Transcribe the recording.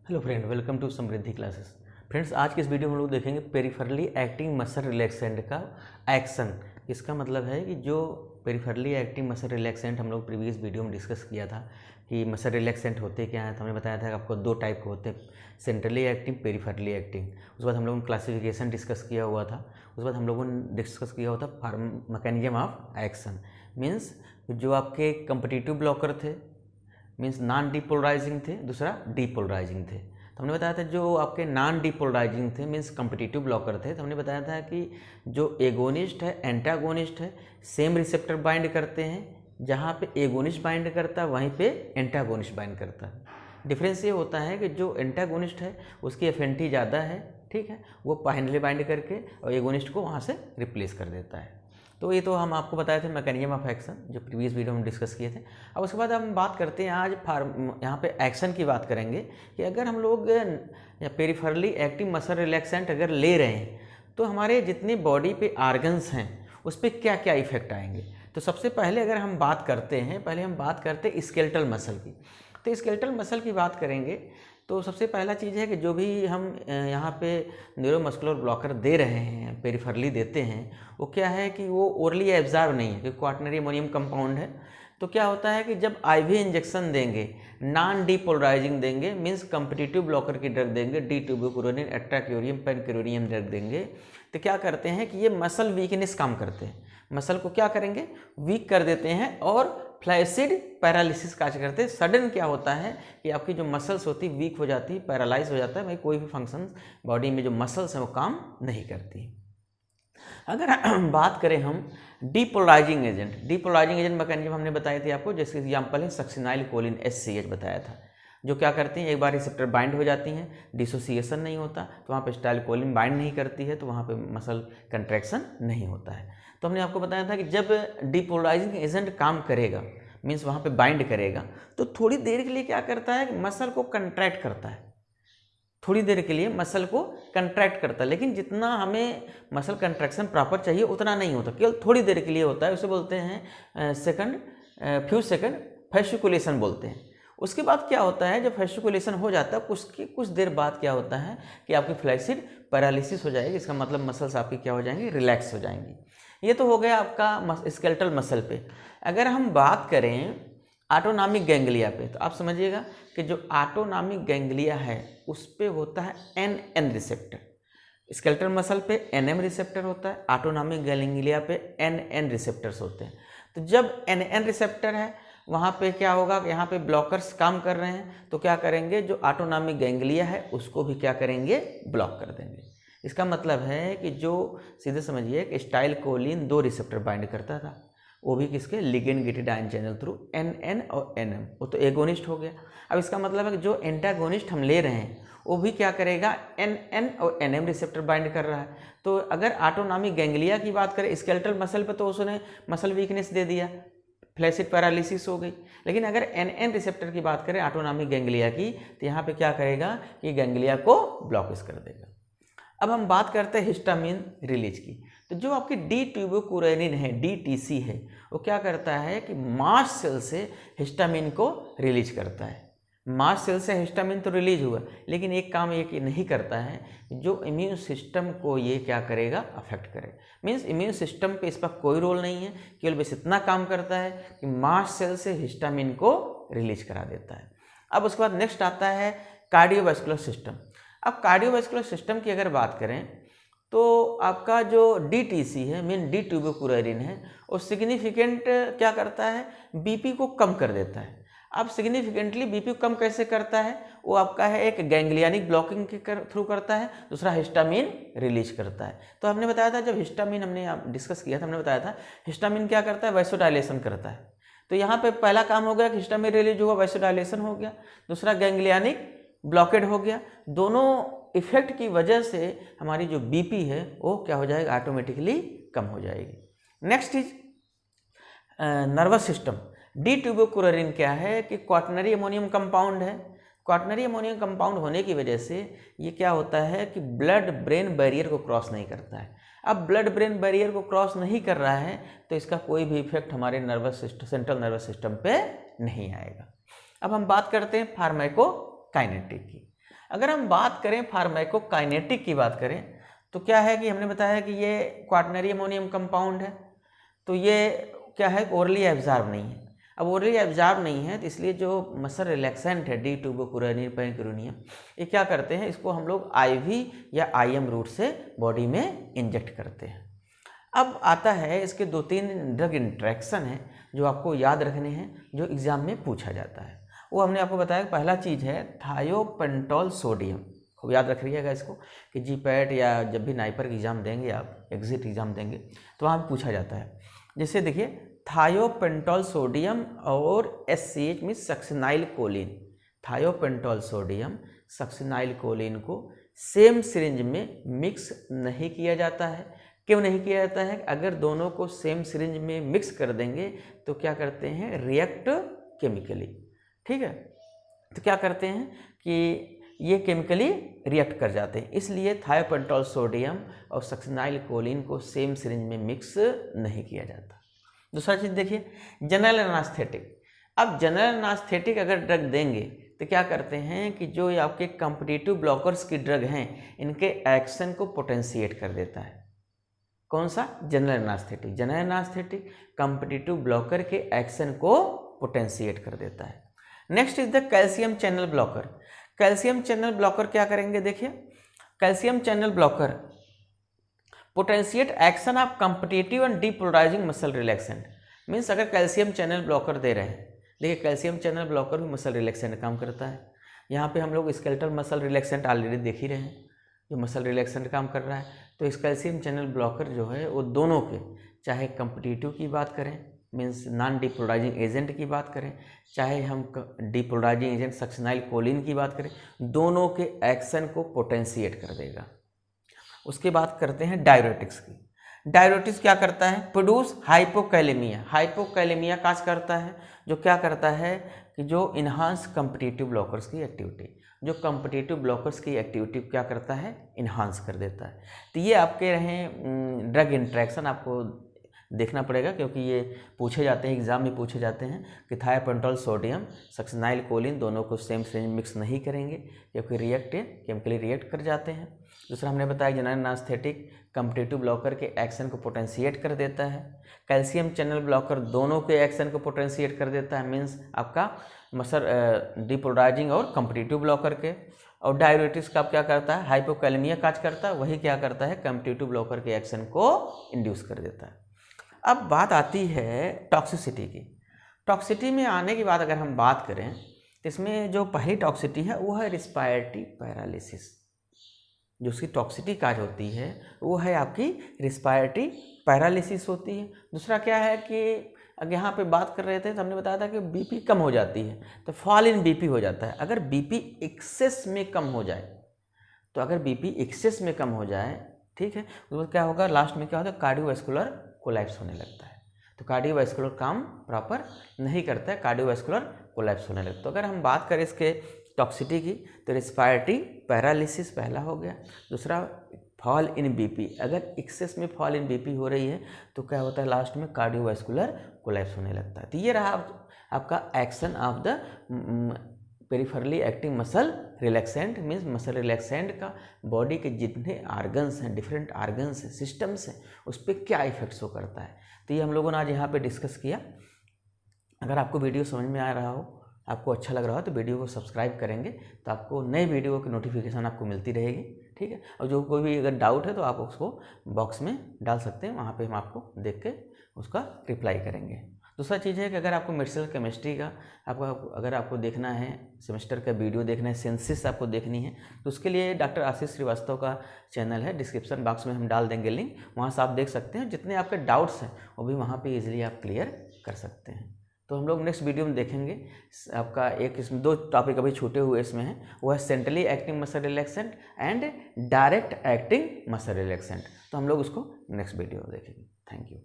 Hello friend, welcome to Samriddhi classes. Friends, आज के इस वीडियो में हम लोग देखेंगे पेरिफेरली एक्टिंग मसल रिलैक्सेंट का एक्शन। इसका मतलब है कि जो पेरिफेरली एक्टिंग मसल रिलैक्सेंट हम लोग प्रीवियस वीडियो में डिस्कस किया था कि मसल रिलैक्सेंट होते क्या हैं, तो हमने बताया था कि आपको दो टाइप के होते हैं, सेंट्रली एक्टिंग, पेरिफेरली एक्टिंग। उसके बाद हम लोगों ने क्लासिफिकेशन डिस्कस किया हुआ था। उसके बाद हम लोगों ने डिस्कस किया हुआ था मैकेनिज्म ऑफ एक्शन। मीन्स जो आपके कम्पिटिटिव ब्लॉकर थे, मीन्स नॉन डीपोलराइजिंग थे, दूसरा डीपोलराइजिंग थे। तो हमने बताया था जो आपके नॉन डीपोलराइजिंग थे मीन्स कम्पिटिटिव ब्लॉकर थे, तो हमने बताया था कि जो एगोनिस्ट है, एंटागोनिस्ट है, सेम रिसेप्टर बाइंड करते हैं। जहाँ पे एगोनिस्ट बाइंड करता है वहीं पे एंटागोनिस्ट बाइंड करता है। डिफरेंस ये होता है कि जो एंटागोनिस्ट है उसकी एफिनिटी ज़्यादा है, ठीक है, वो फाइनली बाइंड करके और एगोनिस्ट को वहाँ से रिप्लेस कर देता है। तो ये तो हम आपको बताए थे मैकेनिज्म ऑफ एक्शन जो प्रीवियस वीडियो में डिस्कस किए थे। अब उसके बाद हम बात करते हैं आज यहाँ पे एक्शन की बात करेंगे कि अगर हम लोग पेरिफेरली एक्टिव मसल रिलैक्सेंट अगर ले रहे हैं तो हमारे जितने बॉडी पे आर्गन्स हैं उस पर क्या क्या इफेक्ट आएंगे। तो सबसे पहले अगर हम बात करते हैं, पहले हम बात करते हैं स्केलेटल मसल की। तो स्केलेटल मसल की बात करेंगे तो सबसे पहला चीज़ है कि जो भी हम यहाँ पे न्यूरोमस्कुलर ब्लॉकर दे रहे हैं, पेरिफेरली देते हैं, वो क्या है कि वो ओरली एब्जॉर्ब नहीं है क्योंकि क्वाटरनरी अमोनियम कंपाउंड है। तो क्या होता है कि जब आईवी इंजेक्शन देंगे, नॉन डीपोलराइजिंग देंगे, मीन्स कम्पिटिटिव ब्लॉकर की ड्रग देंगे, डी ट्यूबोक्लोरिन, एट्राक्योरियम, पेनक्लोरियम ड्रग देंगे, तो क्या करते हैं कि ये मसल वीकनेस काम करते हैं। मसल को क्या करेंगे, वीक कर देते हैं और फ्लैसिड पैरालिसिस का करते हैं। सडन क्या होता है कि आपकी जो मसल्स होती है वीक हो जाती है, पैरालाइज हो जाता है, भाई कोई भी फंक्शन बॉडी में जो मसल्स हैं वो काम नहीं करती। अगर बात करें हम डीपोलराइजिंग एजेंट मैकेनिज्म हमने बताई थी आपको, जैसे एग्जाम्पल है सक्सिनाइल कोलिन SCH बताया था, जो क्या करती हैं, एक बार रिसेप्टर बाइंड हो जाती हैं, डिसोसिएशन नहीं होता, तो वहाँ पे स्टाइल कोलिन बाइंड नहीं करती है, तो वहाँ पे मसल कंट्रैक्शन नहीं होता है। तो हमने आपको बताया था कि जब डीपोलराइजिंग एजेंट काम करेगा, मीन्स वहाँ पे बाइंड करेगा, तो थोड़ी देर के लिए क्या करता है कि मसल को कंट्रैक्ट करता है, थोड़ी देर के लिए मसल को कंट्रैक्ट करता है, लेकिन जितना हमें मसल कंट्रैक्शन प्रॉपर चाहिए उतना नहीं होता, केवल थोड़ी देर के लिए होता है। उसे बोलते हैं फ्यू सेकंड फैसिकुलेशन बोलते हैं। उसके बाद क्या होता है, जब फैसिकुलेशन हो जाता है कुछ देर बाद क्या होता है कि आपकी फ्लैसिड पैरालिसिस हो जाएगी। इसका मतलब मसल्स आपकी क्या हो जाएंगी, रिलैक्स हो जाएंगी। ये तो हो गया आपका स्केलेटल मसल पे। अगर हम बात करें ऑटोनॉमिक गैंग्लिया पे, तो आप समझिएगा कि जो ऑटोनॉमिक गैंग्लिया है उस पे होता है NN रिसेप्टर। स्केलेटल मसल पे NM रिसेप्टर होता है, ऑटोनॉमिक गैंग्लिया पे NN रिसेप्टर्स होते हैं। तो जब NN रिसेप्टर है वहाँ पे क्या होगा, यहाँ पे ब्लॉकर्स काम कर रहे हैं, तो क्या करेंगे, जो ऑटोनॉमिक गैंग्लिया है उसको भी क्या करेंगे, ब्लॉक कर देंगे। इसका मतलब है कि जो सीधे समझिए कि स्टाइल कोलिन 2 रिसेप्टर बाइंड करता था, वो भी किसके, ligand gated ion channel through NN और NM, वो तो एगोनिस्ट हो गया। अब इसका मतलब है कि जो एंटागोनिस्ट हम ले रहे हैं वो भी क्या करेगा, NN और NM रिसेप्टर बाइंड कर रहा है। तो अगर ऑटोनॉमिक गैंग्लिया की बात करें स्केलेटल मसल पे, तो उसने मसल वीकनेस दे दिया, फ्लैसिड पैरालिसिस हो गई। लेकिन अगर NN रिसेप्टर की बात करें ऑटोनॉमिक गैंग्लिया की, तो यहाँ पे क्या करेगा कि गैंग्लिया को ब्लॉकेज कर देगा। अब हम बात करते हैं हिस्टामिन रिलीज की। तो जो आपकी डी ट्यूबोक्लोरिन है, DTC है, वो क्या करता है कि मास्ट सेल से हिस्टामिन को रिलीज करता है। मास्ट सेल से हिस्टामिन तो रिलीज हुआ, लेकिन एक काम ये कि नहीं करता है, जो इम्यून सिस्टम को ये क्या करेगा, अफेक्ट करे। मीन्स इम्यून सिस्टम पे इस पर कोई रोल नहीं है, केवल बस इतना काम करता है कि मास्ट सेल से हिस्टामिन को रिलीज करा देता है। अब उसके बाद नेक्स्ट आता है कार्डियोवास्कुलर सिस्टम। अब कार्डियोवास्कुलर सिस्टम की अगर बात करें तो आपका जो DTC है, मीन डी ट्यूबोक्लोरिन है, वो सिग्निफिकेंट क्या करता है, BP को कम कर देता है। अब सिग्निफिकेंटली BP को कम कैसे करता है, वो आपका है एक गैंग्लियानिक ब्लॉकिंग के थ्रू करता है, दूसरा हिस्टामिन रिलीज करता है। तो हमने बताया था, जब हिस्टामिन हमने डिस्कस किया था, हमने बताया था हिस्टामिन क्या करता है, वैसोडाइलेशन करता है। तो यहाँ पे पहला काम हो गया कि हिस्टामिन रिलीज हुआ, वैसोडाइलेशन हो गया, दूसरा गैंग्लियानिक ब्लॉकेड हो गया। दोनों इफेक्ट की वजह से हमारी जो BP है वो क्या हो जाएगा, ऑटोमेटिकली कम हो जाएगी। Next is nervous system. D tubocurarine क्या है कि क्वाटरनरी अमोनियम कंपाउंड है। क्वाटरनरी अमोनियम कंपाउंड होने की वजह से ये क्या होता है कि ब्लड ब्रेन बैरियर को क्रॉस नहीं करता है। अब ब्लड ब्रेन बैरियर को क्रॉस नहीं कर रहा है तो इसका कोई भी इफेक्ट हमारे nervous system, central nervous system पे नहीं आएगा। अब हम बात करते हैं फार्माकोकाइनेटिक की। अगर हम बात करें फार्माकोकाइनेटिक की बात करें तो क्या है कि हमने बताया कि ये क्वाटरनरी अमोनियम कंपाउंड है, तो ये क्या है, ओरली एब्जॉर्ब नहीं है। अब ओरली एब्जॉर्ब नहीं है तो इसलिए जो मसल रिलैक्सेंट है D-ट्यूबोकुरेनिन पेनिकुरेनियम, ये क्या करते हैं, इसको हम लोग IV या IM रूट से बॉडी में इंजेक्ट करते हैं। अब आता है इसके 2-3 ड्रग इंट्रैक्शन है जो आपको याद रखने हैं, जो एग्जाम में पूछा जाता है। वो हमने आपको बताया पहला चीज़ है थायोपेंटोल सोडियम, खूब याद रख रखिएगा इसको कि GPAT या जब भी नाइपर की एग्ज़ाम देंगे आप, एग्जिट एग्ज़ाम देंगे तो वहाँ पूछा जाता है। जैसे देखिए थायोपेंटोल सोडियम और SCH mean succinylcholine, thiopental sodium succinylcholine को सेम सिरिंज में मिक्स नहीं किया जाता है। क्यों नहीं किया जाता है? अगर दोनों को सेम सिरिंज में मिक्स कर देंगे तो क्या करते हैं, रिएक्ट केमिकली, ठीक है। तो क्या करते हैं कि ये केमिकली रिएक्ट कर जाते हैं, इसलिए थायोपेंटोल सोडियम और सक्सिनाइल कोलिन को सेम सिरिंज में मिक्स नहीं किया जाता। दूसरा चीज़ देखिए जनरल एनास्थेटिक। अब जनरल एनास्थेटिक अगर ड्रग देंगे तो क्या करते हैं कि जो ये आपके कॉम्पिटिटिव ब्लॉकर्स की ड्रग हैं, इनके एक्शन को पोटेंशिएट कर देता है। कौन सा? General anaesthetic. General anaesthetic competitive blocker के एक्शन को पोटेंशिएट कर देता है। Next is the calcium channel blocker. Calcium channel blocker क्या करेंगे, देखिए calcium channel blocker potentiate action of competitive and depolarising muscle relaxant. Means अगर कैल्शियम चैनल ब्लॉकर दे रहे हैं, देखिए कैल्शियम चैनल ब्लॉकर भी मसल रिलैक्सेंट काम करता है। यहाँ पे हम लोग स्केलेटल मसल रिलैक्सेंट ऑलरेडी देख ही रहे हैं, जो मसल रिलैक्सेंट काम कर रहा है। तो इस कैल्शियम चैनल ब्लॉकर जो है वो दोनों के, चाहे कॉम्पिटिटिव की बात करें मीन्स नॉन डीपोलराइजिंग एजेंट की बात करें, चाहे हम डीपोलराइजिंग एजेंट सक्सिनाइल कोलिन की बात करें, दोनों के एक्शन को पोटेंशिएट कर देगा। उसके बाद करते हैं डायरेटिक्स की। डायरेटिक्स क्या करता है? Produce hypokalemia. हाइपोकैलेमिया काज करता है, जो क्या करता है कि जो इन्हांस कॉम्पिटिटिव ब्लॉकर्स की एक्टिविटी, जो कॉम्पिटिटिव ब्लॉकर्स की एक्टिविटी क्या करता है, इन्हांस कर देता है। तो ये आपके रहे ड्रग इंट्रैक्शन, आपको देखना पड़ेगा क्योंकि ये पूछे जाते हैं, एग्जाम में पूछे जाते हैं कि थायोपेंटोल सोडियम सक्सिनाइल कोलिन दोनों को सेम सिरिंज मिक्स नहीं करेंगे क्योंकि केमिकली रिएक्ट कर जाते हैं। दूसरा हमने बताया जनरल एनास्थेटिक कॉम्पिटिटिव ब्लॉकर के एक्शन को पोटेंशिएट कर देता है। कैल्शियम चैनल ब्लॉकर दोनों के एक्शन को पोटेंशिएट कर देता है, मीन्स आपका मसल डीपोलराइजिंग और कॉम्पिटिटिव ब्लॉकर के। और डायरेटिक्स का क्या करता है, हाइपोकैलेमिया काज करता है, वही क्या करता है, कॉम्पिटिटिव ब्लॉकर के एक्शन को इंड्यूस कर देता है। अब बात आती है टॉक्सिसिटी की। टॉक्सिसिटी में आने के बाद अगर हम बात करें तो इसमें जो पहली टॉक्सिसिटी है वो है रिस्पायरेटरी पैरालिसिस। जो उसकी टॉक्सिसिटी काज होती है वो है आपकी रिस्पायरेटरी पैरालिसिस होती है। दूसरा क्या है कि अगर यहाँ पे बात कर रहे थे तो हमने बताया था कि बीपी कम हो जाती है तो फॉल इन बीपी हो जाता है। अगर बीपी एक्सेस में कम हो जाए, तो अगर बीपी एक्सेस में कम हो जाए, ठीक है, तो क्या होगा, लास्ट में क्या होता है, कार्डियोवैस्कुलर कोलैप्स होने लगता है। तो कार्डियोवैस्कुलर काम प्रॉपर नहीं करता है, कार्डियोवैस्कुलर कोलैप्स होने लगता है। तो अगर हम बात करें इसके टॉक्सिसिटी की तो रिस्पायरेटरी पैरालिसिस पहला हो गया। दूसरा फॉल इन बीपी, अगर एक्सेस में फॉल इन बीपी हो रही है तो क्या होता है, लास्ट में कार्डियोवैस्कुलर कोलैप्स होने लगता है। तो ये रहा आपका action of the peripherally acting muscle relaxant. Means muscle relaxant का बॉडी के जितने आर्गन्स हैं, डिफरेंट आर्गन्स हैं, सिस्टम्स हैं, उस पर क्या इफेक्ट्स हो करता है। तो ये हम लोगों ने आज यहाँ पे डिस्कस किया। अगर आपको वीडियो समझ में आ रहा हो, आपको अच्छा लग रहा हो, तो वीडियो को सब्सक्राइब करेंगे तो आपको नई वीडियो की नोटिफिकेशन आपको मिलती रहेगी, ठीक है। और जो कोई भी अगर डाउट है तो आप उसको बॉक्स में डाल सकते हैं, वहाँ पे हम आपको देख के उसका रिप्लाई करेंगे। दूसरा चीज़ है कि अगर आपको मेडिसिनल केमिस्ट्री का अगर आपको देखना है, सेमेस्टर का वीडियो देखना है, सेंसिस आपको देखनी है, तो उसके लिए डॉक्टर आशीष श्रीवास्तव का चैनल है, डिस्क्रिप्शन बॉक्स में हम डाल देंगे लिंक, वहाँ से आप देख सकते हैं। जितने आपके डाउट्स हैं वो भी वहाँ पे इजीली आप क्लियर कर सकते हैं। तो हम लोग नेक्स्ट वीडियो में देखेंगे आपका एक, इसमें 2 टॉपिक अभी छूटे हुए इसमें हैं, वो है centrally acting muscle relaxant and direct acting muscle relaxant. तो हम लोग उसको नेक्स्ट वीडियो में देखेंगे। Thank you.